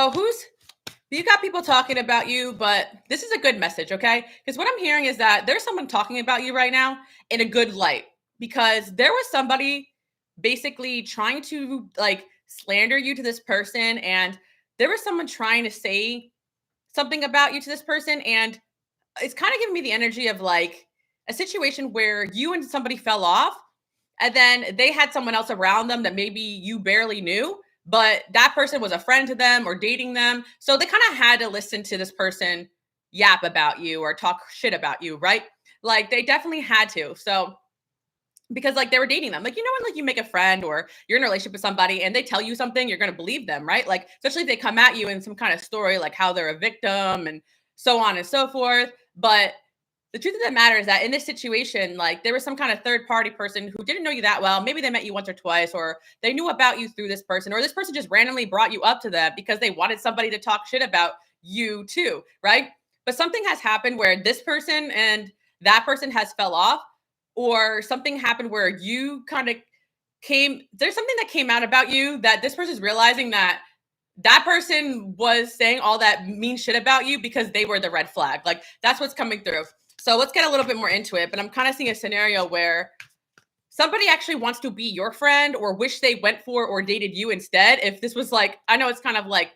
Oh, you got people talking about you, but this is a good message, okay? Because what I'm hearing is that there's someone talking about you right now in a good light because there was somebody basically trying to like slander you to this person, and there was someone trying to say something about you to this person, and it's kind of giving me the energy of like a situation where you and somebody fell off and then they had someone else around them that maybe you barely knew, but that person was a friend to them or dating them. So they kind of had to listen to this person yap about you or talk shit about you, right? Like they definitely had to. So because like they were dating them, like when like you make a friend or you're in a relationship with somebody and they tell you something, you're gonna believe them, right? Like especially if they come at you in some kind of story, like how they're a victim and so on and so forth. But the truth of the matter is that in this situation, like there was some kind of third party person who didn't know you that well. Maybe they met you once or twice, or they knew about you through this person, or this person just randomly brought you up to them because they wanted somebody to talk shit about you too, right? But something has happened where this person and that person has fell off, or something happened where you kind of there's something that came out about you that this person's realizing that that person was saying all that mean shit about you because they were the red flag. Like that's what's coming through. So let's get a little bit more into it. But I'm kind of seeing a scenario where somebody actually wants to be your friend or wish they went for or dated you instead. If this was like, I know it's kind of like,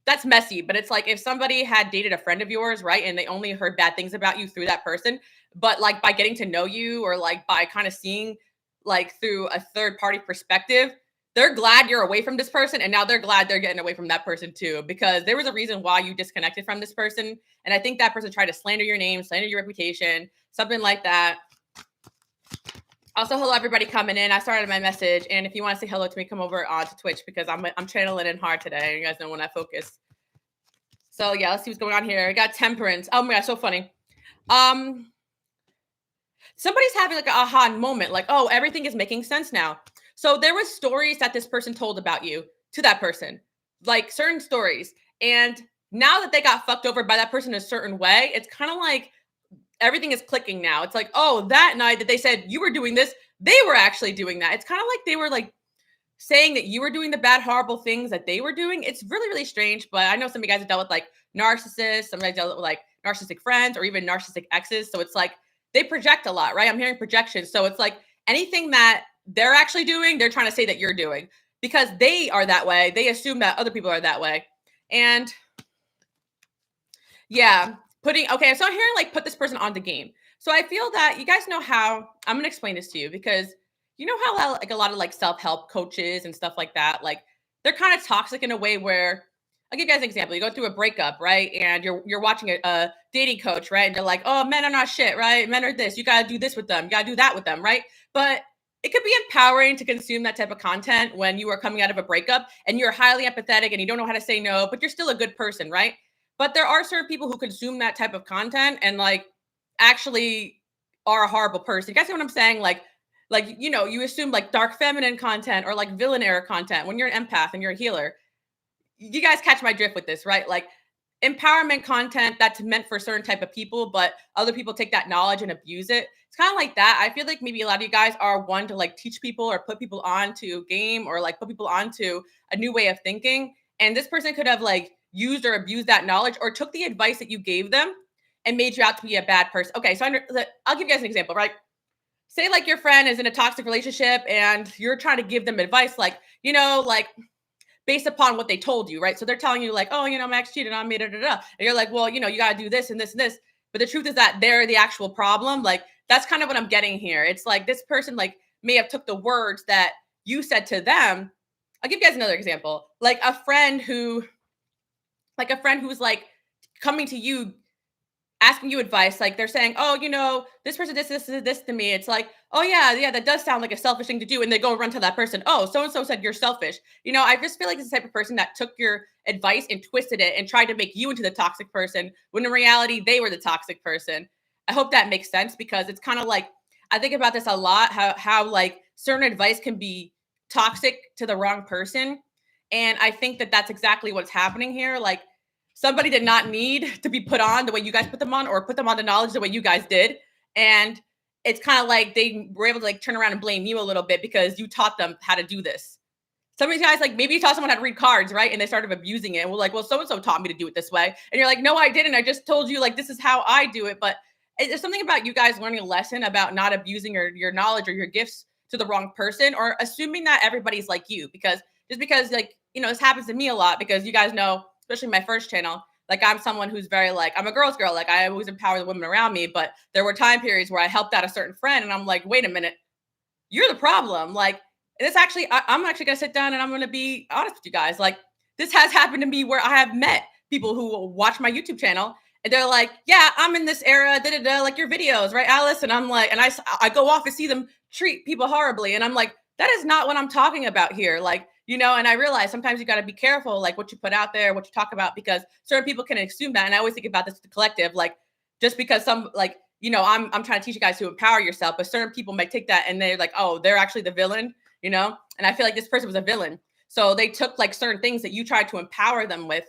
that's messy, but it's like if somebody had dated a friend of yours, right? And they only heard bad things about you through that person, but like by getting to know you or like by kind of seeing like through a third party perspective, they're glad you're away from this person. And now they're glad they're getting away from that person too, because there was a reason why you disconnected from this person. And I think that person tried to slander your name, slander your reputation, something like that. Also, hello everybody coming in. I started my message, and if you want to say hello to me, come over onto Twitch because I'm channeling in hard today. You guys know when I focus. So yeah, let's see what's going on here. I got temperance. Oh my god, so funny. Somebody's having like an aha moment, like, oh, everything is making sense now. So there was stories that this person told about you to that person, like certain stories, and now that they got fucked over by that person a certain way, it's kind of like everything is clicking now. It's like, oh, that night that they said you were doing this, they were actually doing that. It's kind of like they were like saying that you were doing the bad, horrible things that they were doing. It's really, really strange. But I know some of you guys have dealt with like narcissists, some of you guys dealt with like narcissistic friends or even narcissistic exes. So it's like they project a lot, right? I'm hearing projections. So it's like anything that they're actually doing, they're trying to say that you're doing because they are that way. They assume that other people are that way. And yeah, okay, so I'm hearing like put this person on the game. So I feel that you guys know how I'm gonna explain this to you because you know how like a lot of like self-help coaches and stuff like that, like they're kind of toxic in a way where I'll give you guys an example. You go through a breakup, right? And you're watching a dating coach, right? And they're like, oh, men are not shit, right? Men are this. You gotta do this with them, you gotta do that with them, right? But it could be empowering to consume that type of content when you are coming out of a breakup and you're highly empathetic and you don't know how to say no, but you're still a good person, right? But there are certain people who consume that type of content and like actually are a horrible person. You guys know what I'm saying? Like you assume like dark feminine content or like villain era content when you're an empath and you're a healer. You guys catch my drift with this, right? Like empowerment content that's meant for a certain type of people, but other people take that knowledge and abuse it. It's kind of like that. I feel like maybe a lot of you guys are one to like teach people or put people onto game or like put people onto a new way of thinking. And this person could have like used or abused that knowledge or took the advice that you gave them and made you out to be a bad person. Okay, so I'll give you guys an example, right? Say like your friend is in a toxic relationship and you're trying to give them advice like, like based upon what they told you, right? So they're telling you like, oh, Max cheated on me, da, da, da. And you're like, well, you got to do this and this and this. But the truth is that they're the actual problem. Like, that's kind of what I'm getting here. It's like this person like may have took the words that you said to them. I'll give you guys another example. Like a friend who's like coming to you asking you advice, like they're saying, oh, this person this to me. It's like, oh yeah, that does sound like a selfish thing to do. And they go run to that person. Oh, so-and-so said you're selfish. I just feel like it's the type of person that took your advice and twisted it and tried to make you into the toxic person when in reality, they were the toxic person. I hope that makes sense because it's kind of like, I think about this a lot, how like certain advice can be toxic to the wrong person. And I think that that's exactly what's happening here. Like, somebody did not need to be put on the way you guys put them on or put them on the knowledge the way you guys did. And it's kind of like they were able to like turn around and blame you a little bit because you taught them how to do this. Some of these guys, like maybe you taught someone how to read cards, right? And they started abusing it. And we're like, well, so and so taught me to do it this way. And you're like, no, I didn't. I just told you, like, this is how I do it. But there's something about you guys learning a lesson about not abusing your knowledge or your gifts to the wrong person, or assuming that everybody's like you. Because just because, like, this happens to me a lot, because you guys know, especially my first channel, like, I'm someone who's very, like, I'm a girl's girl. Like, I always empower the women around me. But there were time periods where I helped out a certain friend, and I'm like, wait a minute, you're the problem. Like, it's actually, I'm actually going to sit down and I'm going to be honest with you guys. Like, this has happened to me where I have met people who watch my YouTube channel and they're like, yeah, I'm in this era, like your videos, right, Alice? And I'm like, and I go off and see them treat people horribly. And I'm like, that is not what I'm talking about here. Like, and I realize sometimes you got to be careful, like what you put out there, what you talk about, because certain people can assume that. And I always think about this with the collective, like, just because some, like, I'm trying to teach you guys to empower yourself, but certain people might take that and they're like, oh, they're actually the villain, And I feel like this person was a villain. So they took like certain things that you tried to empower them with,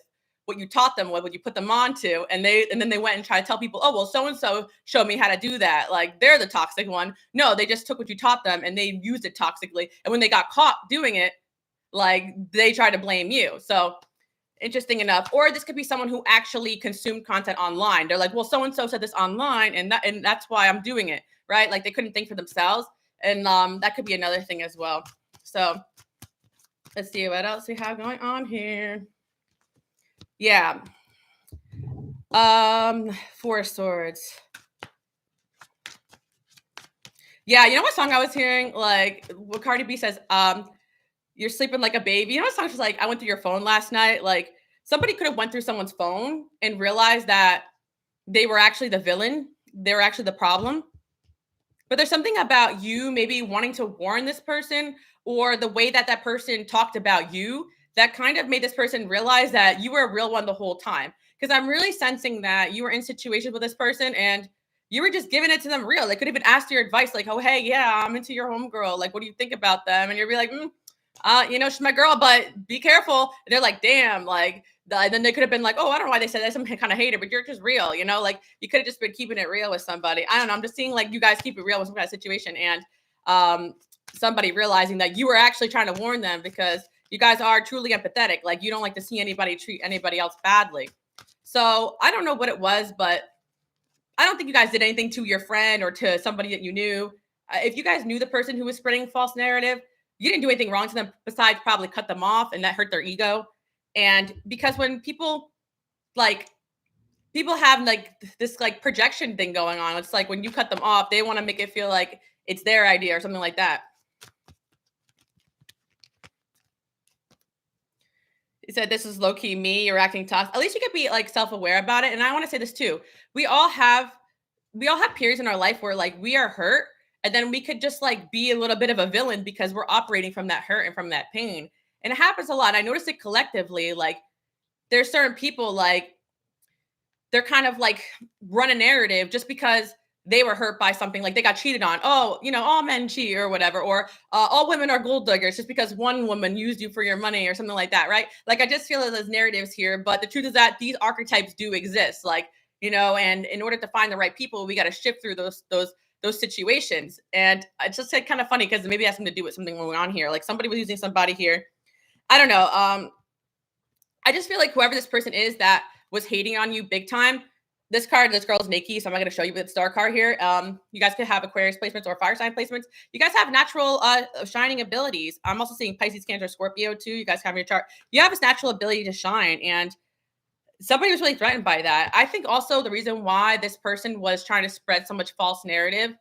what you taught them with, what you put them on to, and then they went and tried to tell people, oh, well, so-and-so showed me how to do that. Like, they're the toxic one. No, they just took what you taught them and they used it toxically. And when they got caught doing it, like, they tried to blame you. So interesting enough. Or this could be someone who actually consumed content online. They're like, well, so-and-so said this online and that's why I'm doing it, right? Like, they couldn't think for themselves. And that could be another thing as well. So let's see what else we have going on here. Yeah. Four Swords. Yeah, you know what song I was hearing? Like, what Cardi B says, you're sleeping like a baby. You know what song she's like, I went through your phone last night. Like, somebody could have went through someone's phone and realized that they were actually the villain. They were actually the problem. But there's something about you maybe wanting to warn this person, or the way that that person talked about you, that kind of made this person realize that you were a real one the whole time. Because I'm really sensing that you were in situations with this person and you were just giving it to them real. They could even ask your advice, like, oh, hey, yeah, I'm into your homegirl. Like, what do you think about them? And you'll be like, she's my girl, but be careful. And they're like, damn, like, then they could have been like, oh, I don't know why they said that. Some kind of hater, but you're just real, like, you could have just been keeping it real with somebody. I don't know. I'm just seeing like you guys keep it real with some kind of situation, and somebody realizing that you were actually trying to warn them, because you guys are truly empathetic. Like, you don't like to see anybody treat anybody else badly. So I don't know what it was, but I don't think you guys did anything to your friend or to somebody that you knew. If you guys knew the person who was spreading false narrative, you didn't do anything wrong to them besides probably cut them off, and that hurt their ego. And because when people have like this like projection thing going on, it's like when you cut them off, they want to make it feel like it's their idea or something like that. He said, this is low-key me, you're acting toxic. At least you could be like self-aware about it. And I want to say this too. We all have periods in our life where like we are hurt, and then we could just like be a little bit of a villain because we're operating from that hurt and from that pain. And it happens a lot. I notice it collectively. Like, there's certain people, like, they're kind of like run a narrative just because they were hurt by something, like they got cheated on. Oh, all men cheat or whatever, or all women are gold diggers just because one woman used you for your money or something like that, right? Like, I just feel that there's narratives here, but the truth is that these archetypes do exist, like, and in order to find the right people, we got to shift through those situations. And it's just like kind of funny because maybe it has something to do with something going on here. Like, somebody was using somebody here. I don't know. I just feel like whoever this person is that was hating on you big time. This girl's Nikki, so I'm not going to show you the star card here. You guys could have Aquarius placements or fire sign placements. You guys have natural shining abilities. I'm also seeing Pisces, Cancer, Scorpio too. You guys have your chart. You have this natural ability to shine, and somebody was really threatened by that. I think also the reason why this person was trying to spread so much false narrative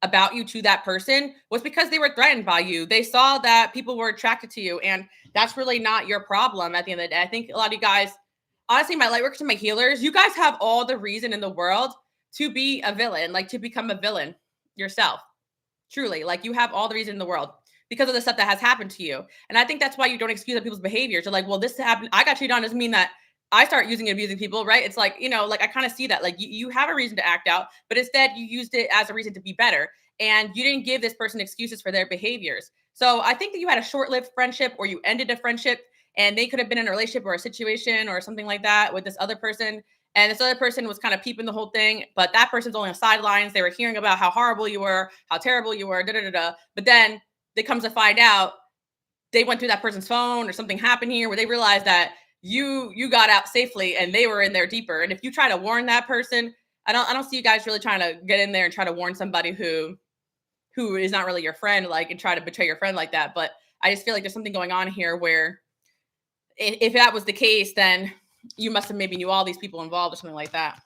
about you to that person was because they were threatened by you. They saw that people were attracted to you, and that's really not your problem at the end of the day. I think a lot of you guys, honestly, my light workers and my healers, you guys have all the reason in the world to be a villain, like to become a villain yourself. Truly, like, you have all the reason in the world because of the stuff that has happened to you. And I think that's why you don't excuse people's behaviors. You're like, well, this happened, I got cheated on, doesn't mean that I start using and abusing people, right? It's like, like, I kind of see that. Like, you have a reason to act out, but instead you used it as a reason to be better. And you didn't give this person excuses for their behaviors. So I think that you had a short-lived friendship, or you ended a friendship, and they could have been in a relationship or a situation or something like that with this other person. And this other person was kind of peeping the whole thing, but that person's only on sidelines. They were hearing about how horrible you were, how terrible you were, da da da da. But then they comes to find out they went through that person's phone or something happened here where they realized that you got out safely and they were in there deeper. And if you try to warn that person, I don't see you guys really trying to get in there and try to warn somebody who is not really your friend, like, and try to betray your friend like that. But I just feel like there's something going on here where if that was the case, then you must have maybe knew all these people involved or something like that.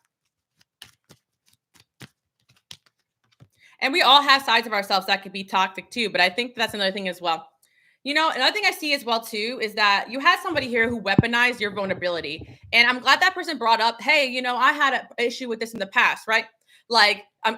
And we all have sides of ourselves that could be toxic too. But I think that's another thing as well. You know, another thing I see as well too is that you had somebody here who weaponized your vulnerability, and I'm glad that person brought up, "Hey, you know, I had an issue with this in the past," right? Like, I'm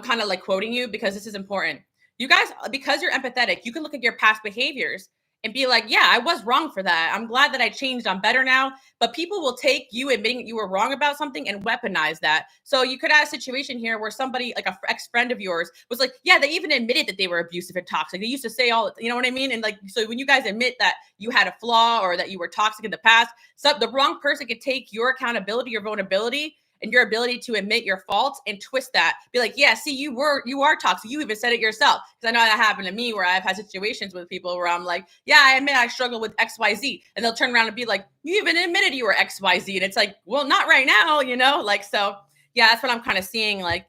kind of like quoting you because this is important. You guys, because you're empathetic, you can look at your past behaviors and be like, "Yeah, I was wrong for that. I'm glad that I changed. I'm better now." But people will take you admitting that you were wrong about something and weaponize that. So you could have a situation here where somebody, like a ex-friend of yours, was like, yeah, they even admitted that they were abusive and toxic. They used to say all, you know what I mean? And like, so when you guys admit that you had a flaw or that you were toxic in the past, so the wrong person could take your accountability, your vulnerability, and your ability to admit your faults and twist that. Be like, yeah, see, you are toxic. You even said it yourself. Because I know that happened to me where I've had situations with people where I'm like, yeah, I admit I struggle with XYZ. And they'll turn around and be like, you even admitted you were XYZ. And it's like, well, not right now, you know? Like, so yeah, that's what I'm kind of seeing. Like,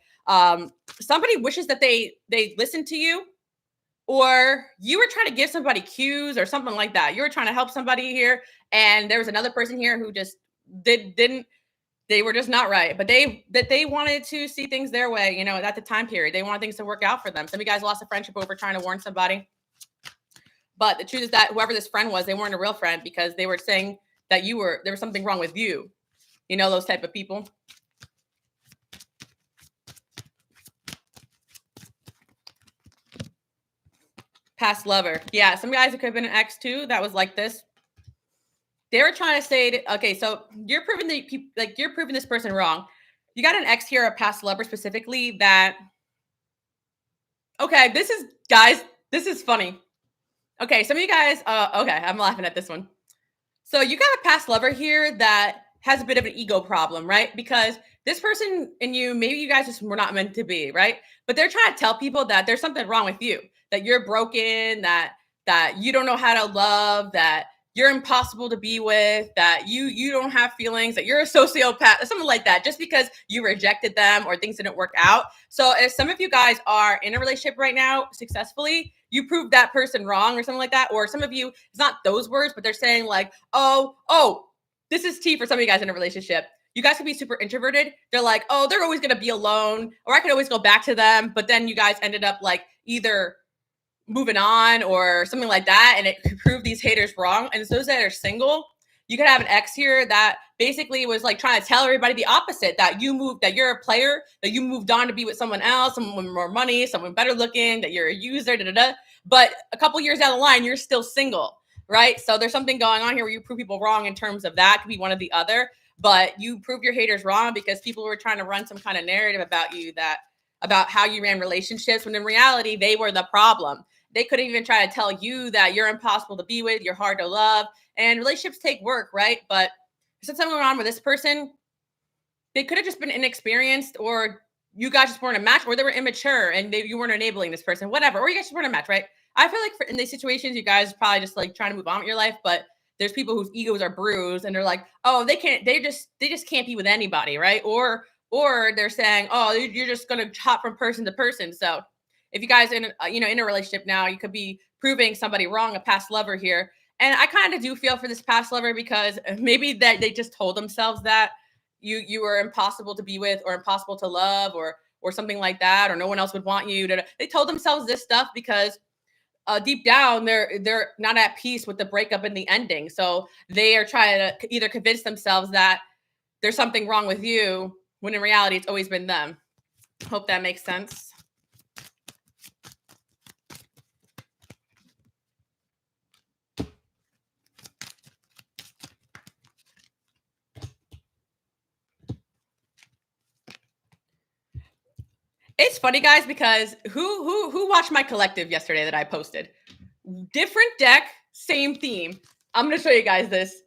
somebody wishes that they listened to you, or you were trying to give somebody cues or something like that. You were trying to help somebody here, and there was another person here who just didn't. They were just not right, but they wanted to see things their way, you know, at the time period. They wanted things to work out for them. Some of you guys lost a friendship over trying to warn somebody. But the truth is that whoever this friend was, they weren't a real friend because they were saying that there was something wrong with you. You know, those type of people. Past lover. Yeah, some guys, it could have been an ex too that was like this. They were trying to say, okay, so you're proving this person wrong. You got an ex here, a past lover specifically, that, okay, this is funny. Okay, some of you guys, okay, I'm laughing at this one. So you got a past lover here that has a bit of an ego problem, right? Because this person and you, maybe you guys just were not meant to be, right? But they're trying to tell people that there's something wrong with you, that you're broken, that you don't know how to love, that you're impossible to be with, that you don't have feelings, that you're a sociopath, or something like that, just because you rejected them or things didn't work out. So if some of you guys are in a relationship right now successfully, you proved that person wrong or something like that. Or some of you, it's not those words, but they're saying like, oh, this is tea for some of you guys in a relationship. You guys can be super introverted. They're like, oh, they're always going to be alone, or I could always go back to them. But then you guys ended up like either moving on or something like that, and it proved these haters wrong. And those that are single, you could have an ex here that basically was like trying to tell everybody the opposite, that you're a player, that you moved on to be with someone else, someone with more money, someone better looking, that you're a user, but a couple years down the line, you're still single, right? So there's something going on here where you prove people wrong in terms of that. It could be one or the other, but you prove your haters wrong because people were trying to run some kind of narrative about you, about how you ran relationships, when in reality, they were the problem. They couldn't even try to tell you that you're impossible to be with, you're hard to love, and relationships take work, right? But there's something going on with this person. They could have just been inexperienced, or you guys just weren't a match, or they were immature and you weren't enabling this person, whatever, or you guys just weren't a match, right? I feel like in these situations, you guys are probably just like trying to move on with your life, but there's people whose egos are bruised and they're like, oh, they just can't be with anybody, right? Or they're saying, oh, you're just going to hop from person to person. So if you guys in a relationship now, you could be proving somebody wrong, a past lover here. And I kind of do feel for this past lover because maybe that they just told themselves that you were impossible to be with, or impossible to love, or something like that, or no one else would want you. They told themselves this stuff because deep down they're not at peace with the breakup and the ending. So they are trying to either convince themselves that there's something wrong with you, when in reality it's always been them. Hope that makes sense. It's funny, guys, because who watched my collective yesterday that I posted? Different deck, same theme. I'm going to show you guys this.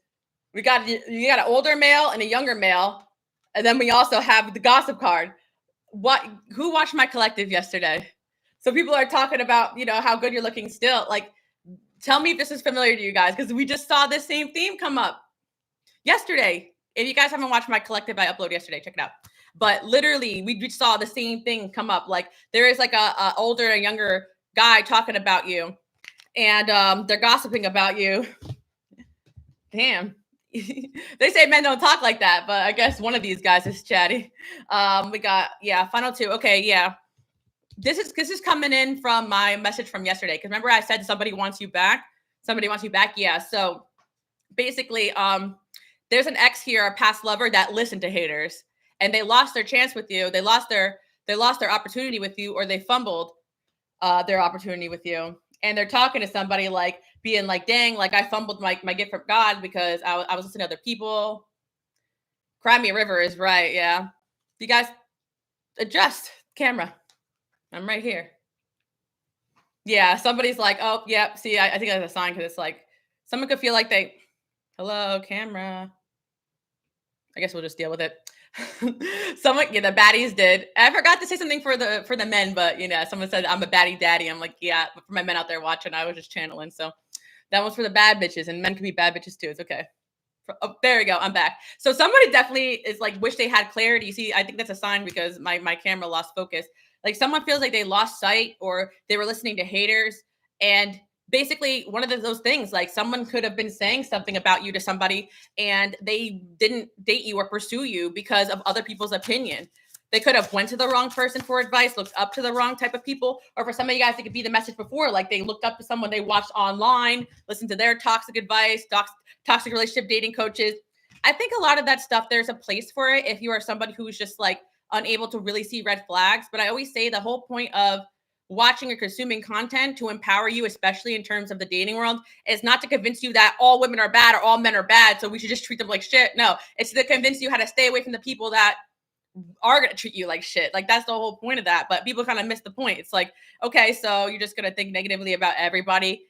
You got an older male and a younger male, and then we also have the gossip card. Who watched my collective yesterday? So people are talking about, how good you're looking still. Like, Tell me if this is familiar to you guys, because we just saw this same theme come up yesterday. If you guys haven't watched my collective I uploaded yesterday, check it out. But literally, we just saw the same thing come up. Like there is like a older and younger guy talking about you, and they're gossiping about you. Damn. They say men don't talk like that, but I guess one of these guys is chatty. We got final two. Okay, yeah. This is coming in from my message from yesterday. Because remember I said somebody wants you back? Somebody wants you back? Yeah. So basically, there's an ex here, a past lover that listened to haters, and they lost their chance with you. They lost their opportunity with you, or they fumbled their opportunity with you. And they're talking to somebody like being like, dang, like I fumbled my gift from God because I was listening to other people. Cry me a river is right. Yeah. You guys adjust camera. I'm right here. Yeah. Somebody's like, oh, yep. See, I think that's a sign, because it's like someone could feel like hello, camera. I guess we'll just deal with it. Someone, the baddies did. I forgot to say something for the men, but someone said I'm a baddie daddy. I'm like, yeah, but for my men out there watching, I was just channeling. So that one's for the bad bitches, and men can be bad bitches too. It's okay. Oh, there we go. I'm back. So somebody definitely is like, wish they had clarity. See, I think that's a sign, because my camera lost focus. Like someone feels like they lost sight, or they were listening to haters. And basically one of those things, like someone could have been saying something about you to somebody, and they didn't date you or pursue you because of other people's opinion. They could have went to the wrong person for advice, looked up to the wrong type of people. Or for some of you guys, it could be the message before, like they looked up to someone they watched online, listened to their toxic advice, toxic relationship dating coaches. I think a lot of that stuff, there's a place for it if you are somebody who's just like unable to really see red flags. But I always say the whole point of watching or consuming content to empower you, especially in terms of the dating world, is not to convince you that all women are bad or all men are bad, so we should just treat them like shit. No, it's to convince you how to stay away from the people that are going to treat you like shit. Like that's the whole point of that. But people kind of miss the point. It's like, okay, so you're just going to think negatively about everybody.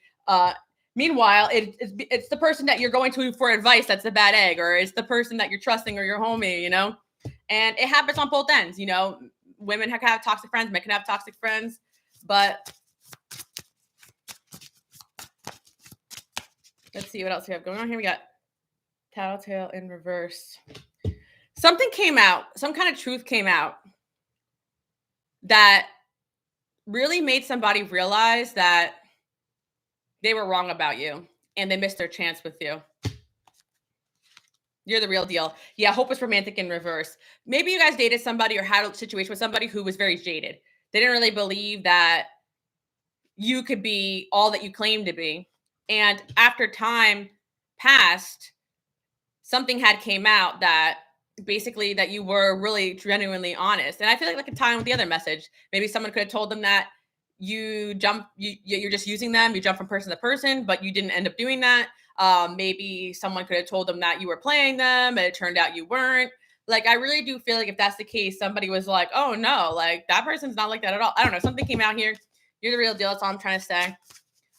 Meanwhile, it's the person that you're going to for advice that's the bad egg, or it's the person that you're trusting, or your homie, and it happens on both ends. Women can have toxic friends, men can have toxic friends, but let's see what else we have going on here. We got Tattletale in reverse. Something came out, some kind of truth came out that really made somebody realize that they were wrong about you and they missed their chance with you. You're the real deal. Yeah, hope is romantic in reverse. Maybe you guys dated somebody or had a situation with somebody who was very jaded. They didn't really believe that you could be all that you claim to be. And after time passed, something had came out that basically that you were really genuinely honest. And I feel like a time with the other message. Maybe someone could have told them that you're just using them. You jump from person to person, but you didn't end up doing that. Maybe someone could have told them that you were playing them, and it turned out you weren't. Like, I really do feel like if that's the case, somebody was like, oh no, like that person's not like that at all. I don't know. Something came out here. You're the real deal. That's all I'm trying to say.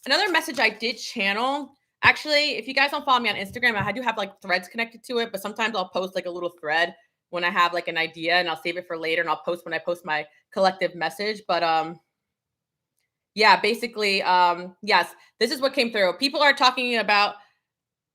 Another message I did channel. Actually, if you guys don't follow me on Instagram, I do have like threads connected to it, but sometimes I'll post like a little thread when I have like an idea, and I'll save it for later, and I'll post when I post my collective message. But yeah, basically, yes, this is what came through. People are talking about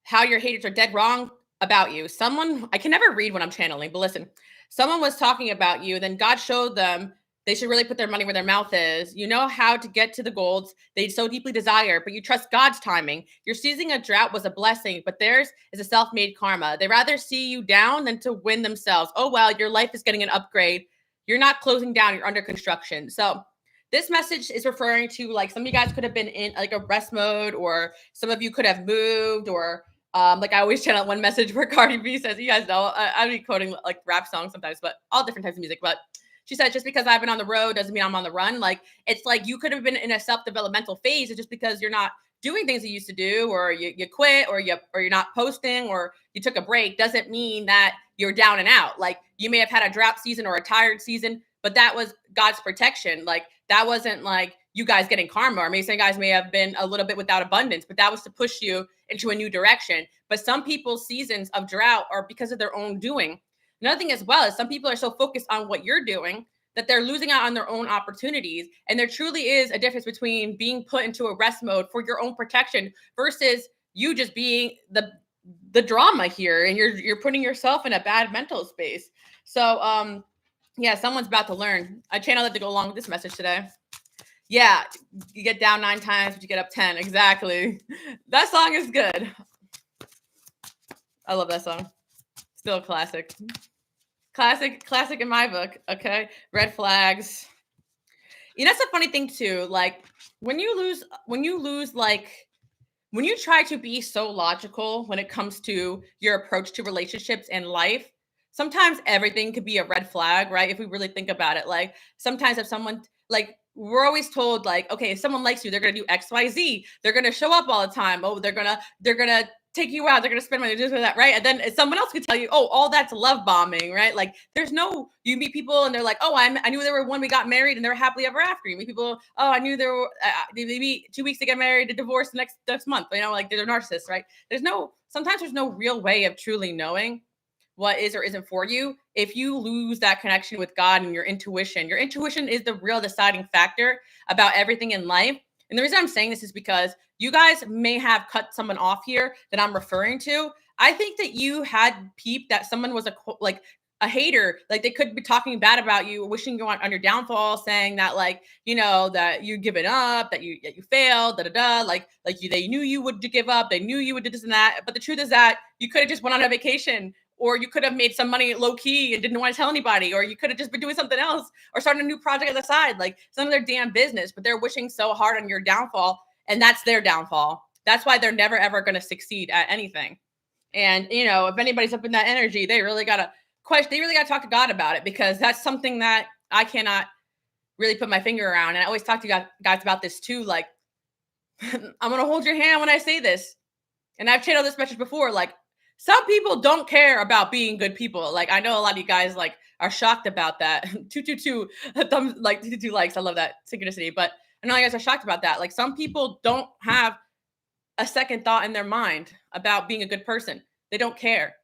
how your haters are dead wrong about you. Someone, I can never read when I'm channeling, but listen, someone was talking about you, then God showed them they should really put their money where their mouth is. You know how to get to the goals they so deeply desire, but you trust God's timing. Your seizing a drought was a blessing, but theirs is a self-made karma. They rather see you down than to win themselves. Oh, well, your life is getting an upgrade. You're not closing down. You're under construction. So this message is referring to like some of you guys could have been in like a rest mode, or some of you could have moved, or like I always channel one message where Cardi B says, you guys know, I'll be quoting like rap songs sometimes, but all different types of music. But she said, just because I've been on the road doesn't mean I'm on the run. Like, it's like you could have been in a self-developmental phase. It's just because you're not doing things you used to do, or you quit, or you're not posting, or you took a break, doesn't mean that you're down and out. Like, you may have had a drought season or a tired season, but that was God's protection. Like, that wasn't like you guys getting karma, or maybe some guys may have been a little bit without abundance, but that was to push you into a new direction. But some people's seasons of drought are because of their own doing. Another thing as well is some people are so focused on what you're doing that they're losing out on their own opportunities. And there truly is a difference between being put into arrest mode for your own protection versus you just being the drama here, and you're putting yourself in a bad mental space. So yeah, someone's about to learn. I channeled it to go along with this message today. Yeah, you get down 9 times, but you get up 10. Exactly. That song is good. I love that song. Still a classic. Classic in my book. Okay. Red flags. You know, that's a funny thing too. Like when you lose, like when you try to be so logical when it comes to your approach to relationships and life, sometimes everything could be a red flag, right? If we really think about it, like sometimes if someone, like we're always told, like, okay, if someone likes you, they're gonna do X, Y, Z. They're gonna show up all the time. Oh, they're gonna take you out. They're gonna spend money, do that, right? And then someone else could tell you, oh, all that's love bombing, right? Like there's no, you meet people and they're like, oh, I knew they were when we got married and they're happily ever after. You meet people, oh, I knew they were, they meet 2 weeks to get married, to divorce the next month. You know, like they're narcissists, right? Sometimes there's no real way of truly knowing what is or isn't for you if you lose that connection with God and your intuition. Your intuition is the real deciding factor about everything in life. And the reason I'm saying this is because you guys may have cut someone off here that I'm referring to. I think that you had peeped that someone was a hater. Like they could be talking bad about you, wishing you on your downfall, saying that like, you know, that you give it up, that you failed, they knew you would give up, they knew you would do this and that. But the truth is that you could have just went on a vacation, or you could have made some money low key and didn't want to tell anybody, or you could have just been doing something else or starting a new project on the side. Like it's none of their damn business, but they're wishing so hard on your downfall, and that's their downfall. That's why they're never ever going to succeed at anything. And you know, if anybody's up in that energy, they really got to talk to God about it, because that's something that I cannot really put my finger around. And I always talk to you guys about this too. Like, I'm going to hold your hand when I say this. And I've channeled this message before. Like, some people don't care about being good people. Like, I know a lot of you guys like are shocked about that. 222 thumbs, like 222 likes. I love that synchronicity. But I know you guys are shocked about that. Like, some people don't have a second thought in their mind about being a good person. They don't care.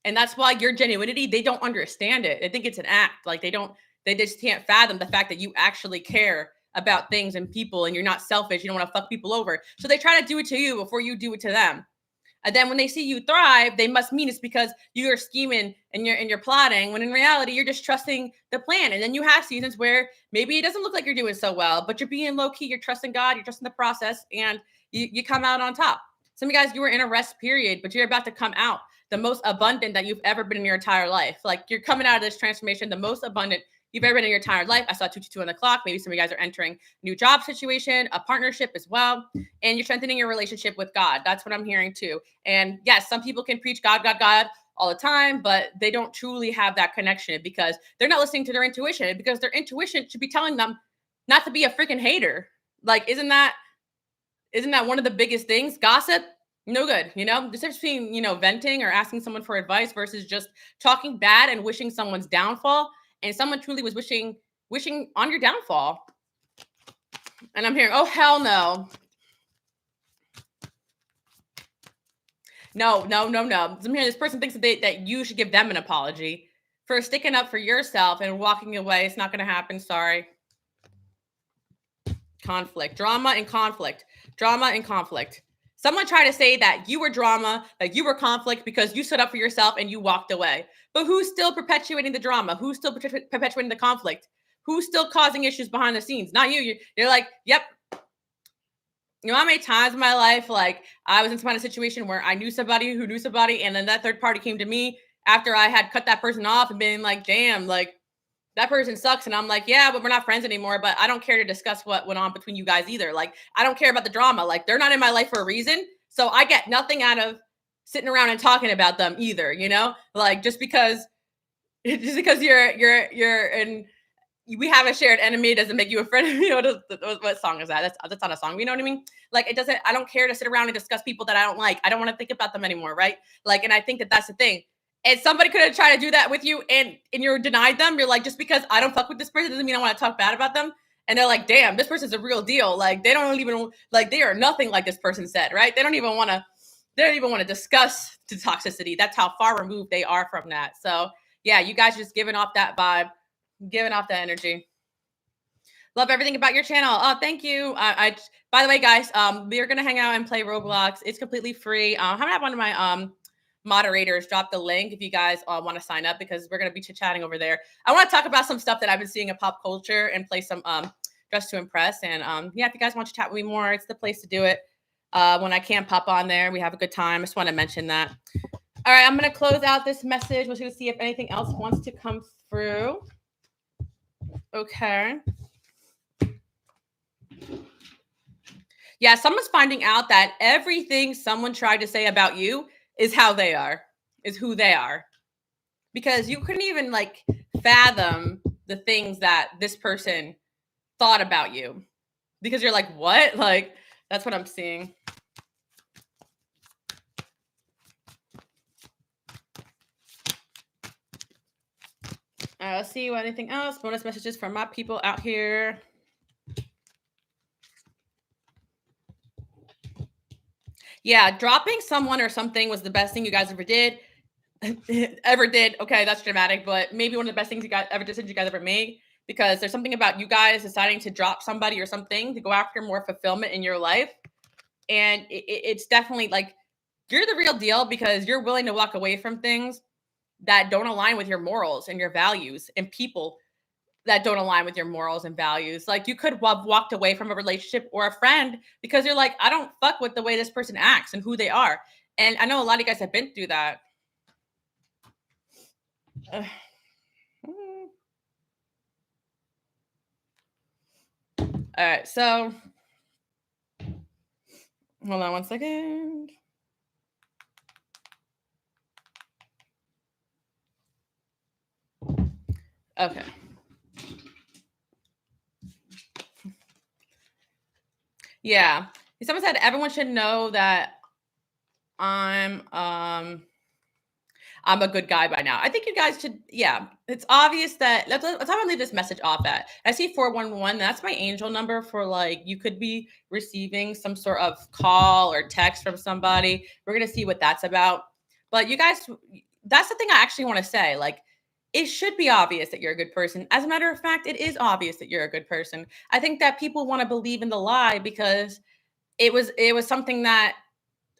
And that's why your genuinity, they don't understand it. They think it's an act. Like they just can't fathom the fact that you actually care about things and people, and you're not selfish. You don't want to fuck people over. So they try to do it to you before you do it to them. And then when they see you thrive, they must mean it's because you're scheming and you're plotting, when in reality, you're just trusting the plan. And then you have seasons where maybe it doesn't look like you're doing so well, but you're being low key, you're trusting God, you're trusting the process, and you come out on top. Some of you guys, you were in a rest period, but you're about to come out the most abundant that you've ever been in your entire life. Like you're coming out of this transformation, the most abundant you've ever been in your entire life. I saw 222 on the clock. Maybe some of you guys are entering a new job situation, a partnership as well. And you're strengthening your relationship with God. That's what I'm hearing too. And yes, some people can preach God, God, God all the time, but they don't truly have that connection because they're not listening to their intuition, because their intuition should be telling them not to be a freaking hater. Like, isn't that one of the biggest things? Gossip, no good. You know, the difference between, you know, venting or asking someone for advice versus just talking bad and wishing someone's downfall. And someone truly was wishing on your downfall. And I'm hearing, oh, hell no. No. I'm hearing this person thinks that you should give them an apology for sticking up for yourself and walking away. It's not going to happen. Sorry. Conflict, drama and conflict. Someone tried to say that you were drama, that you were conflict because you stood up for yourself and you walked away. But who's still perpetuating the drama? Who's still perpetuating the conflict? Who's still causing issues behind the scenes? Not you. You're like, yep. You know how many times in my life, like, I was in some kind of situation where I knew somebody who knew somebody, and then that third party came to me after I had cut that person off and been like, damn, like, that person sucks. And I'm like, yeah, but we're not friends anymore. But I don't care to discuss what went on between you guys either. Like, I don't care about the drama. Like, they're not in my life for a reason. So I get nothing out of sitting around and talking about them either, you know? Like, just because you're and we have a shared enemy doesn't make you a friend. You know, what song is that? That's not a song. You know what I mean? Like, it doesn't, I don't care to sit around and discuss people that I don't like. I don't want to think about them anymore. Right. Like, and I think that that's the thing. And somebody could have tried to do that with you and you're denied them. You're like, just because I don't fuck with this person doesn't mean I want to talk bad about them. And they're like, damn, this person's a real deal. Like, they don't even, like, they are nothing like this person said, right? They don't even want to discuss the toxicity. That's how far removed they are from that. So yeah, you guys are just giving off that vibe. Giving off that energy. Love everything about your channel. Oh, thank you. By the way, guys, we're gonna hang out and play Roblox. It's completely free. I'm gonna have one of my moderators drop the link if you guys want to sign up, because we're gonna be chit-chatting over there. I want to talk about some stuff that I've been seeing in pop culture and play some Dress to Impress. And yeah, if you guys want to chat with me more, it's the place to do it. When I can pop on there, we have a good time. I just want to mention that. All right, I'm gonna close out this message. We're gonna see if anything else wants to come through. Okay. Yeah, someone's finding out that everything someone tried to say about you is how they are, is who they are. Because you couldn't even like fathom the things that this person thought about you. Because you're like, what? Like, that's what I'm seeing. Let's see what anything else. Bonus messages from my people out here. Yeah, dropping someone or something was the best thing you guys ever did. Okay, that's dramatic, but maybe one of the best things you guys ever decisions you guys ever made, because there's something about you guys deciding to drop somebody or something to go after more fulfillment in your life. And it's definitely like, you're the real deal, because you're willing to walk away from things that don't align with your morals and your values, and people that don't align with your morals and values. Like, you could have walked away from a relationship or a friend because you're like, I don't fuck with the way this person acts and who they are. And I know a lot of you guys have been through that. All right, so hold on one second. Okay. Yeah. Someone said everyone should know that I'm a good guy by now. I think you guys should, yeah. It's obvious that let's have to leave this message off at. I see 411. That's my angel number for, like, you could be receiving some sort of call or text from somebody. We're gonna see what that's about. But you guys, that's the thing I actually want to say. Like, it should be obvious that you're a good person. As a matter of fact, it is obvious that you're a good person. I think that people want to believe in the lie because it was something that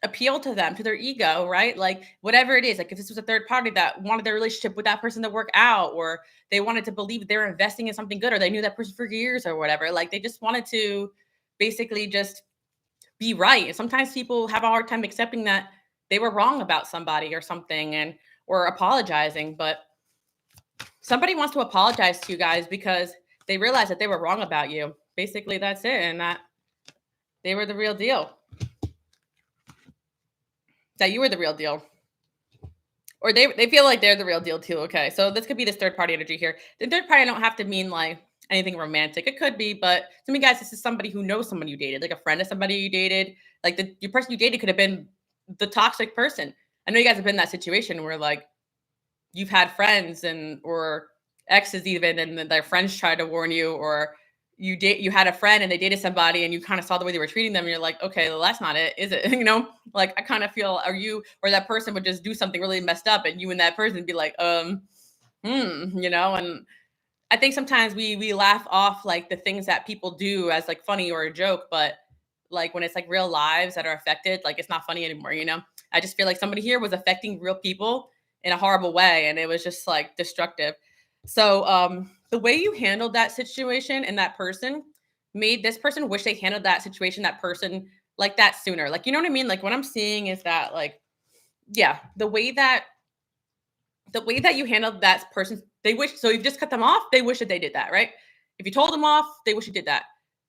appealed to them, to their ego, right? Like, whatever it is, like if this was a third party that wanted their relationship with that person to work out, or they wanted to believe that they were investing in something good, or they knew that person for years or whatever, like they just wanted to basically just be right. And sometimes people have a hard time accepting that they were wrong about somebody or something, and or apologizing. But somebody wants to apologize to you guys because they realize that they were wrong about you. Basically, that's it. And that they were the real deal. That you were the real deal. Or they feel like they're the real deal too. Okay, so this could be this third party energy here. The third party don't have to mean like anything romantic. It could be, but to me, guys, this is somebody who knows someone you dated, like a friend of somebody you dated. Like your person you dated could have been the toxic person. I know you guys have been in that situation where like you've had friends and or exes even, and their friends tried to warn you, or you had a friend and they dated somebody and you kind of saw the way they were treating them and you're like, okay, well, that's not it, is it? You know, like I kind of feel, or that person would just do something really messed up and you and that person be like, you know. And I think sometimes we laugh off like the things that people do as like funny or a joke, but like when it's like real lives that are affected, like it's not funny anymore, you know. I just feel like somebody here was affecting real people in a horrible way, and it was just like destructive. So the way you handled that situation and that person made this person wish they handled that situation, that person, like that sooner. Like, you know what I mean? Like what I'm seeing is that, like, yeah, the way that you handled that person, they wish, so you just cut them off, they wish that they did that, right? If you told them off, they wish you did that.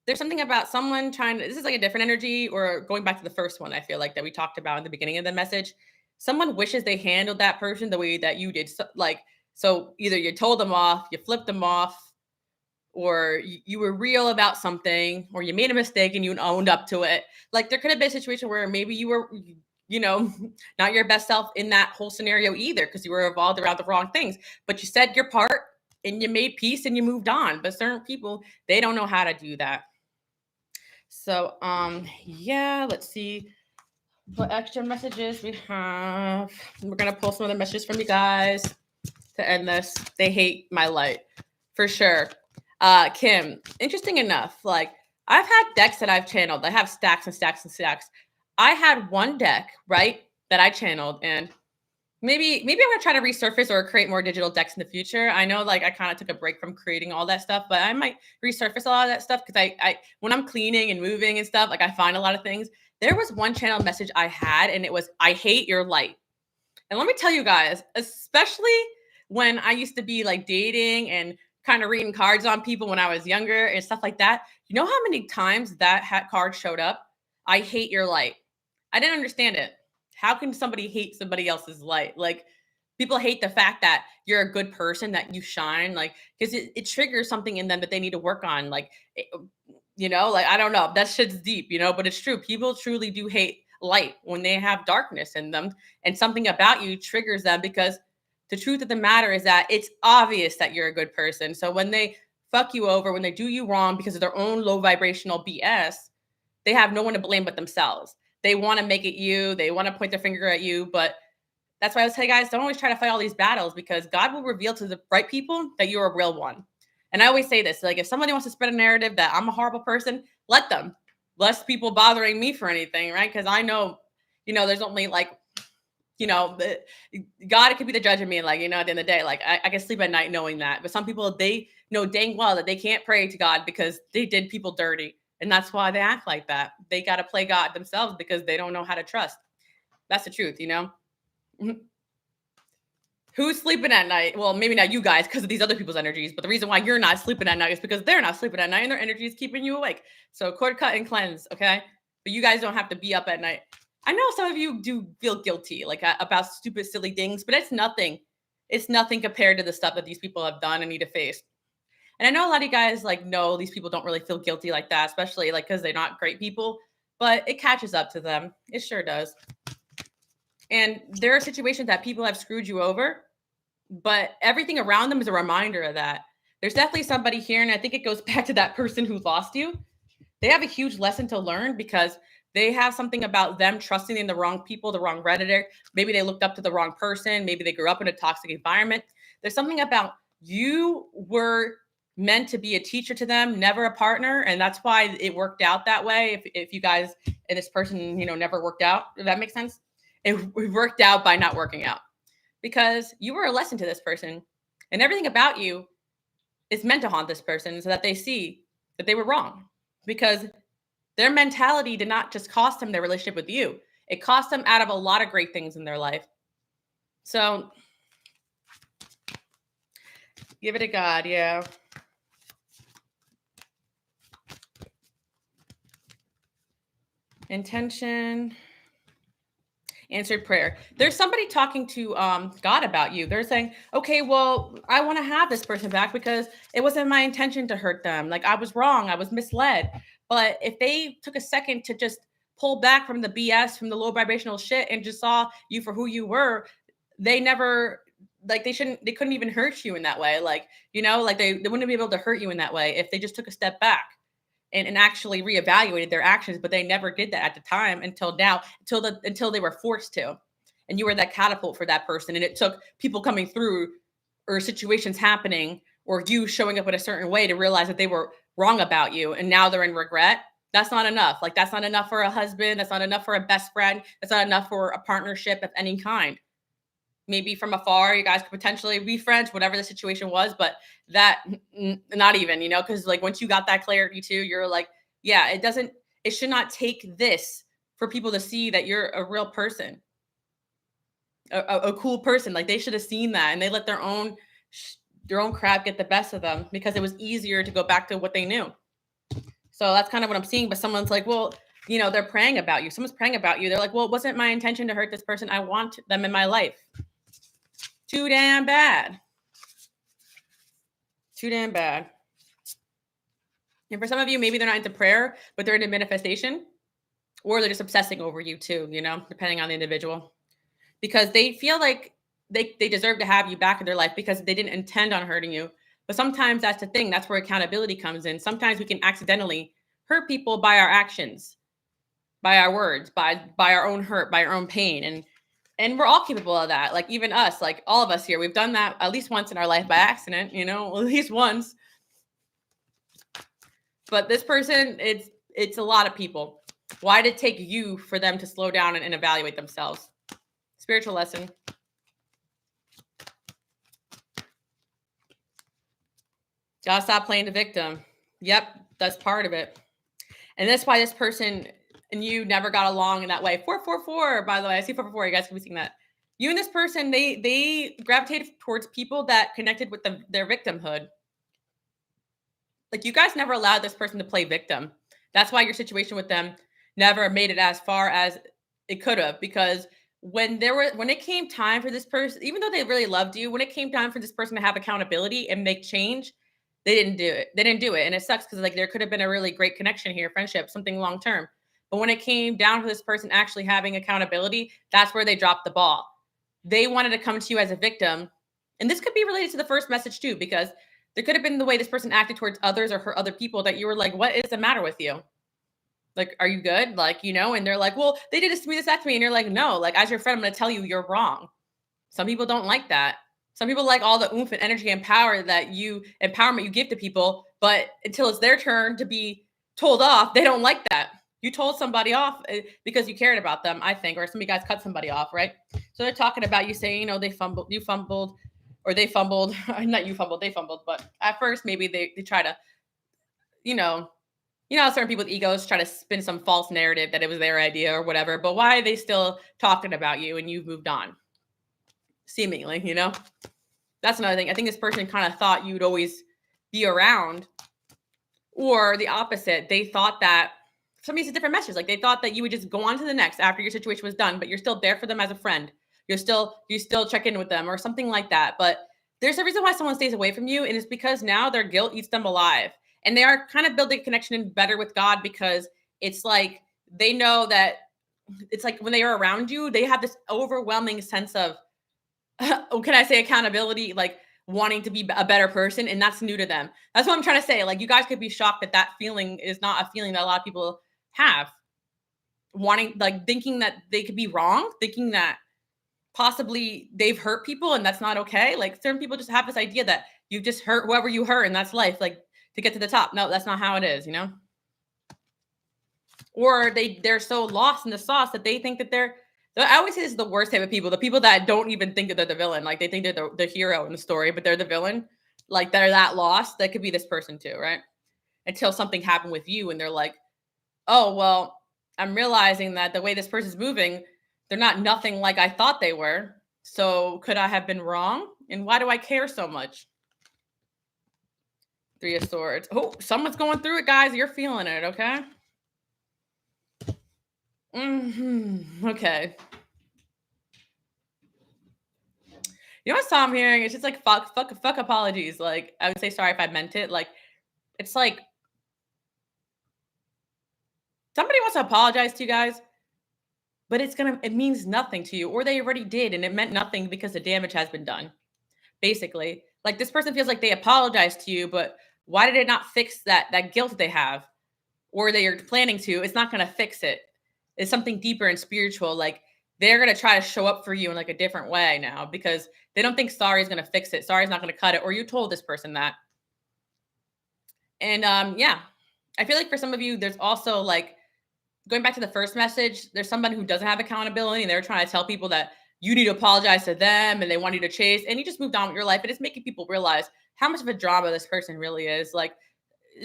There's something about someone trying to, this is like a different energy, or going back to the first one, I feel like that we talked about in the beginning of the message. Someone wishes they handled that person the way that you did. So either you told them off, you flipped them off, or you were real about something, or you made a mistake and you owned up to it. Like there could have been a situation where maybe you were, you know, not your best self in that whole scenario either, because you were involved around the wrong things, but you said your part and you made peace and you moved on. But certain people, they don't know how to do that. So, yeah, let's see what extra messages we have. We're going to pull some of the messages from you guys to end this. They hate my light. For sure. Kim, interesting enough, like I've had decks that I've channeled. I have stacks and stacks and stacks. I had one deck, right, that I channeled, and maybe I'm gonna try to resurface or create more digital decks in the future. I know like I kind of took a break from creating all that stuff, but I might resurface a lot of that stuff because I when I'm cleaning and moving and stuff, like I find a lot of things. There was one channel message I had, and it was I hate your light. And let me tell you guys, especially when I used to be like dating and kind of reading cards on people when I was younger and stuff like that. You know how many times that card showed up? I hate your light. I didn't understand it. How can somebody hate somebody else's light? Like people hate the fact that you're a good person, that you shine, like because it triggers something in them that they need to work on. Like like I don't know, that shit's deep, but it's true. People truly do hate light when they have darkness in them, and something about you triggers them because the truth of the matter is that it's obvious that you're a good person. So when they fuck you over, when they do you wrong because of their own low vibrational BS, they have no one to blame but themselves. They want to make it you, they want to point their finger at you, but that's why I would say, guys, don't always try to fight all these battles because God will reveal to the right people that you're a real one. And I always say this, like if somebody wants to spread a narrative that I'm a horrible person, let them. Less people bothering me for anything, right? Because I know, there's only like, God could be the judge of me. Like, at the end of the day, like I can sleep at night knowing that. But some people, they know dang well that they can't pray to God because they did people dirty. And that's why they act like that. They got to play God themselves because they don't know how to trust. That's the truth, Who's sleeping at night? Well, maybe not you guys because of these other people's energies, but the reason why you're not sleeping at night is because they're not sleeping at night and their energy is keeping you awake. So cord cut and cleanse, okay? But you guys don't have to be up at night. I know some of you do feel guilty, like about stupid, silly things, but it's nothing. It's nothing compared to the stuff that these people have done and need to face. And I know a lot of you guys like know these people don't really feel guilty like that, especially like because they're not great people, but it catches up to them. It sure does. And there are situations that people have screwed you over, but everything around them is a reminder of that. There's definitely somebody here, and I think it goes back to that person who lost you. They have a huge lesson to learn because they have something about them trusting in the wrong people, the wrong Redditor. Maybe they looked up to the wrong person. Maybe they grew up in a toxic environment. There's something about you were meant to be a teacher to them, never a partner. And that's why it worked out that way. If you guys and this person, never worked out, does that make sense? It worked out by not working out because you were a lesson to this person, and everything about you is meant to haunt this person so that they see that they were wrong, because their mentality did not just cost them their relationship with you. It cost them out of a lot of great things in their life. So give it to God. Yeah. Intention. Answered prayer. There's somebody talking to God about you. They're saying, okay, well, I want to have this person back because it wasn't my intention to hurt them. Like I was wrong. I was misled. But if they took a second to just pull back from the BS, from the low vibrational shit, and just saw you for who you were, they never, like they couldn't even hurt you in that way. Like, like they wouldn't be able to hurt you in that way if they just took a step back and actually reevaluated their actions, but they never did that at the time until now, until they were forced to. And you were that catapult for that person. And it took people coming through or situations happening or you showing up in a certain way to realize that they were wrong about you. And now they're in regret. That's not enough. Like that's not enough for a husband. That's not enough for a best friend. That's not enough for a partnership of any kind. Maybe from afar, you guys could potentially be friends, whatever the situation was, but that not even, because like once you got that clarity too, you're like, yeah, it should not take this for people to see that you're a real person, a cool person. Like they should have seen that, and they let their own crap get the best of them because it was easier to go back to what they knew. So that's kind of what I'm seeing. But someone's like, well, they're praying about you. Someone's praying about you. They're like, well, it wasn't my intention to hurt this person. I want them in my life. Too damn bad. Too damn bad. And for some of you, maybe they're not into prayer, but they're into manifestation, or they're just obsessing over you too, depending on the individual, because they feel like they deserve to have you back in their life because they didn't intend on hurting you. But sometimes that's the thing. That's where accountability comes in. Sometimes we can accidentally hurt people by our actions, by our words, by our own hurt, by our own pain. And And we're all capable of that. Like even us, like all of us here, we've done that at least once in our life by accident, at least once. But this person, it's a lot of people. Why did it take you for them to slow down and evaluate themselves? Spiritual lesson. Gotta stop playing the victim. Yep, that's part of it. And that's why this person and you never got along in that way. 444, by the way. I see 444. You guys can be seeing that. You and this person, they gravitated towards people that connected with their victimhood. Like you guys never allowed this person to play victim. That's why your situation with them never made it as far as it could have, because when it came time for this person, even though they really loved you, when it came time for this person to have accountability and make change, they didn't do it. They didn't do it. And it sucks because like there could have been a really great connection here, friendship, something long term. But when it came down to this person actually having accountability, that's where they dropped the ball. They wanted to come to you as a victim. And this could be related to the first message too, because there could have been the way this person acted towards others or hurt other people that you were like, what is the matter with you? Like, are you good? Like, and they're like, well, they did this to me, this, that to me. And you're like, no, like as your friend, I'm going to tell you you're wrong. Some people don't like that. Some people like all the oomph and energy and power empowerment you give to people. But until it's their turn to be told off, they don't like that. You told somebody off because you cared about them, I think, or some of you guys cut somebody off, right? So they're talking about you saying, you fumbled, or they fumbled, not you fumbled, they fumbled. But at first, maybe they try to, how certain people with egos try to spin some false narrative that it was their idea or whatever. But why are they still talking about you and you've moved on? Seemingly, That's another thing. I think this person kind of thought you'd always be around. Or the opposite. They thought that, for me, it's a different message. Like they thought that you would just go on to the next after your situation was done, but you're still there for them as a friend. You still check in with them or something like that. But there's a reason why someone stays away from you, and it's because now their guilt eats them alive. And they are kind of building a connection better with God, because it's like they know that it's like when they are around you, they have this overwhelming sense of, can I say, accountability, like wanting to be a better person, and that's new to them. That's what I'm trying to say. Like you guys could be shocked that feeling is not a feeling that a lot of people have. Wanting, like thinking that they could be wrong, thinking that possibly they've hurt people and that's not okay. Like certain people just have this idea that you just hurt whoever you hurt and that's life, like to get to the top. No, that's not how it is, Or they're so lost in the sauce that they think that I always say this is the worst type of people, the people that don't even think that they're the villain. Like they think they're the hero in the story, but they're the villain. Like they're that lost. That could be this person too, right? Until something happened with you and they're like, oh, well, I'm realizing that the way this person's moving, they're not nothing like I thought they were. So could I have been wrong? And why do I care so much? 3 of Swords. Oh, someone's going through it, guys. You're feeling it, okay? Okay. You know what I'm hearing? It's just like fuck apologies. Like I would say sorry if I meant it. Like it's like somebody wants to apologize to you guys, but it means nothing to you, or they already did and it meant nothing because the damage has been done. Basically, like this person feels like they apologized to you, but why did it not fix that guilt they have, or they are planning to? It's not going to fix it. It's something deeper and spiritual. Like they're going to try to show up for you in like a different way now, because they don't think sorry is going to fix it. Sorry is not going to cut it. Or you told this person that. And yeah, I feel like for some of you, there's also like going back to the first message, there's somebody who doesn't have accountability and they're trying to tell people that you need to apologize to them and they want you to chase, and you just moved on with your life. And it's making people realize how much of a drama this person really is. Like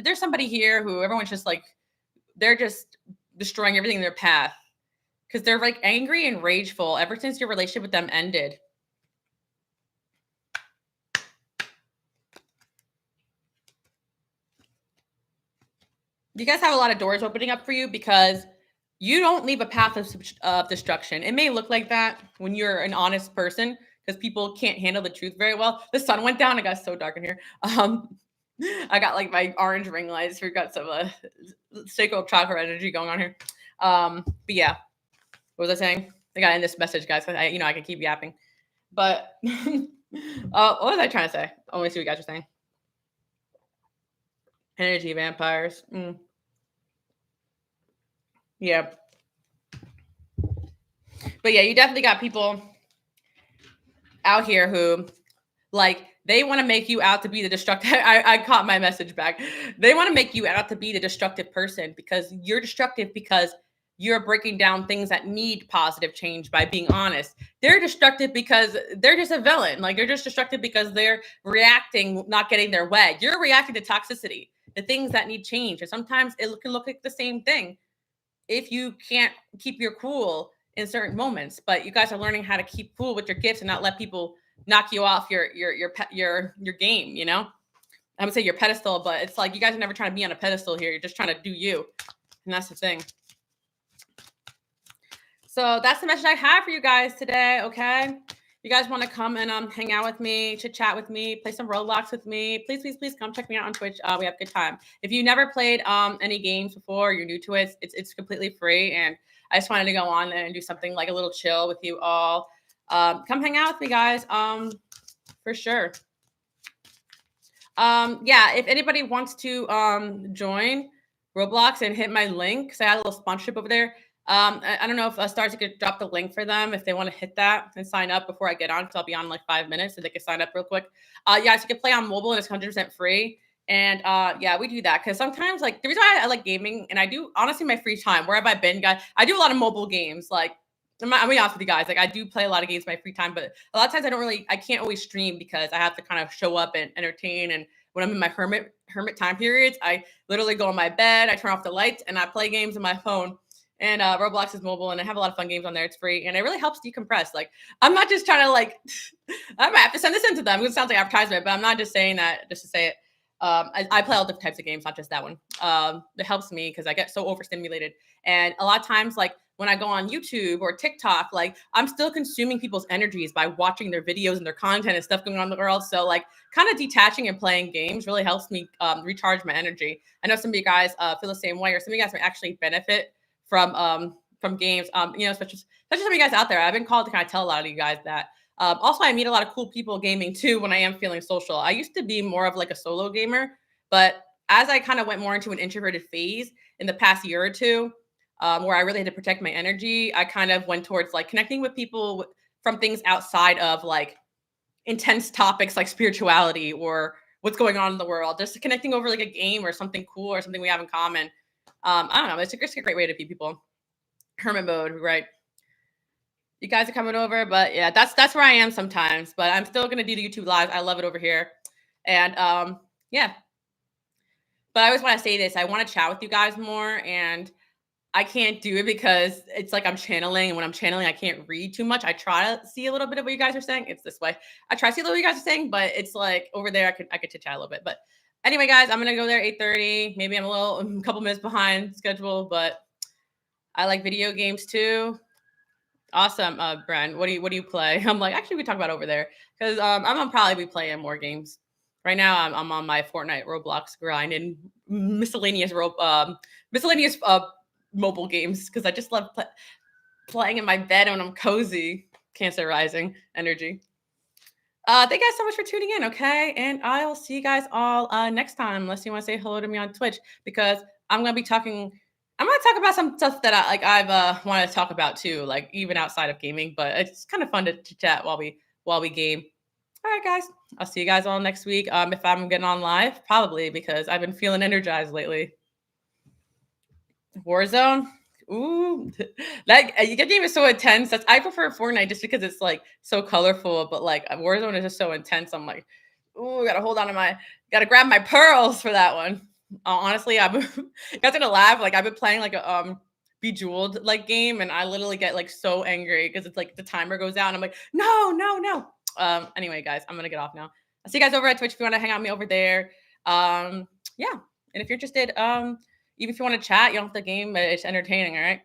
there's somebody here who everyone's just like, they're just destroying everything in their path because they're like angry and rageful ever since your relationship with them ended. You guys have a lot of doors opening up for you because you don't leave a path of destruction. It may look like that when you're an honest person because people can't handle the truth very well. The sun went down. It got so dark in here. I got like my orange ring lights. We got some sacred chakra energy going on here. But yeah, what was I saying? I got in this message, guys. I can keep yapping. But what was I trying to say? I want to see what you guys are saying. Energy vampires. Yeah. But yeah, you definitely got people out here who like they want to make you out to be the destructive. I caught my message back. They want to make you out to be the destructive person because you're destructive because you're breaking down things that need positive change by being honest. They're destructive because they're just a villain. Like they're just destructive because they're reacting, not getting their way. You're reacting to toxicity, the things that need change. And sometimes it can look like the same thing if you can't keep your cool in certain moments. But you guys are learning how to keep cool with your gifts and not let people knock you off your game. You know, I would say your pedestal, but it's like you guys are never trying to be on a pedestal here. You're just trying to do you, and that's the thing. So that's the message I have for you guys today. Okay. You guys want to come and hang out with me, chit chat with me, play some Roblox with me, please come check me out on Twitch. We have a good time. If you never played any games before, you're new to it, it's completely free. And I just wanted to go on there and do something like a little chill with you all. Come hang out with me, guys. For sure. Yeah, if anybody wants to join Roblox and hit my link, because I had a little sponsorship over there. I don't know if Stars could drop the link for them if they want to hit that and sign up before I get on, because I'll be on in like 5 minutes, so they can sign up real quick. Yeah, so you can play on mobile and it's 100% free. And yeah, we do that because sometimes like the reason why I like gaming and I do honestly my free time wherever I've been, guys, I do a lot of mobile games. Like I'm gonna be honest with you guys, like I do play a lot of games in my free time, but a lot of times I can't always stream because I have to kind of show up and entertain. And when I'm in my hermit time periods, I literally go in my bed, I turn off the lights, and I play games on my phone. And Roblox is mobile, and I have a lot of fun games on there. It's free, and it really helps decompress. Like, I'm not just trying to like, I might have to send this in to them. It sounds like advertisement, but I'm not just saying that just to say it. I play all different types of games, not just that one. It helps me because I get so overstimulated, and a lot of times, like when I go on YouTube or TikTok, like I'm still consuming people's energies by watching their videos and their content and stuff going on in the world. So like kind of detaching and playing games really helps me recharge my energy. I know some of you guys feel the same way, or some of you guys may actually benefit from games. You know, especially some of you guys out there. I've been called to kind of tell a lot of you guys that. Also, I meet a lot of cool people gaming too when I am feeling social. I used to be more of like a solo gamer, but as I kind of went more into an introverted phase in the past year or two, where I really had to protect my energy, I kind of went towards like connecting with people from things outside of like intense topics like spirituality or what's going on in the world, just connecting over like a game or something cool or something we have in common. I don't know. It's a great way to meet people. Hermit mode, right? You guys are coming over, but yeah, that's where I am sometimes. But I'm still gonna do the YouTube live. I love it over here, and yeah. But I always want to say this. I want to chat with you guys more, and I can't do it because it's like I'm channeling, and when I'm channeling, I can't read too much. I try to see a little bit of what you guys are saying. It's this way. I try to see a little what you guys are saying, but it's like over there. I could chit chat a little bit. But anyway, guys, I'm gonna go there 8:30. Maybe I'm a couple minutes behind schedule, but I like video games too. Awesome, Bren. What do you play? I'm like, actually, we talk about over there because I'm gonna probably be playing more games. Right now, I'm on my Fortnite Roblox grind and miscellaneous mobile games because I just love playing in my bed when I'm cozy. Cancer rising energy. Thank you guys so much for tuning in. Okay, and I'll see you guys all next time. Unless you want to say hello to me on Twitch because I'm gonna be talking. I'm gonna talk about some stuff that I've wanted to talk about too, like even outside of gaming. But it's kind of fun to chat while we game. All right, guys. I'll see you guys all next week. If I'm getting on live, probably because I've been feeling energized lately. Warzone. Ooh, that game is so intense. I prefer Fortnite just because it's like so colorful, but like Warzone is just so intense. I'm like, ooh, gotta grab my pearls for that one. Honestly, I'm you guys gonna laugh. Like I've been playing like a Bejeweled like game, and I literally get like so angry because it's like the timer goes out, and I'm like, no. Anyway, guys, I'm gonna get off now. I'll see you guys over at Twitch if you want to hang out with me over there. Yeah, and if you're interested, even if you want to chat, you don't have to game, but it's entertaining. All right.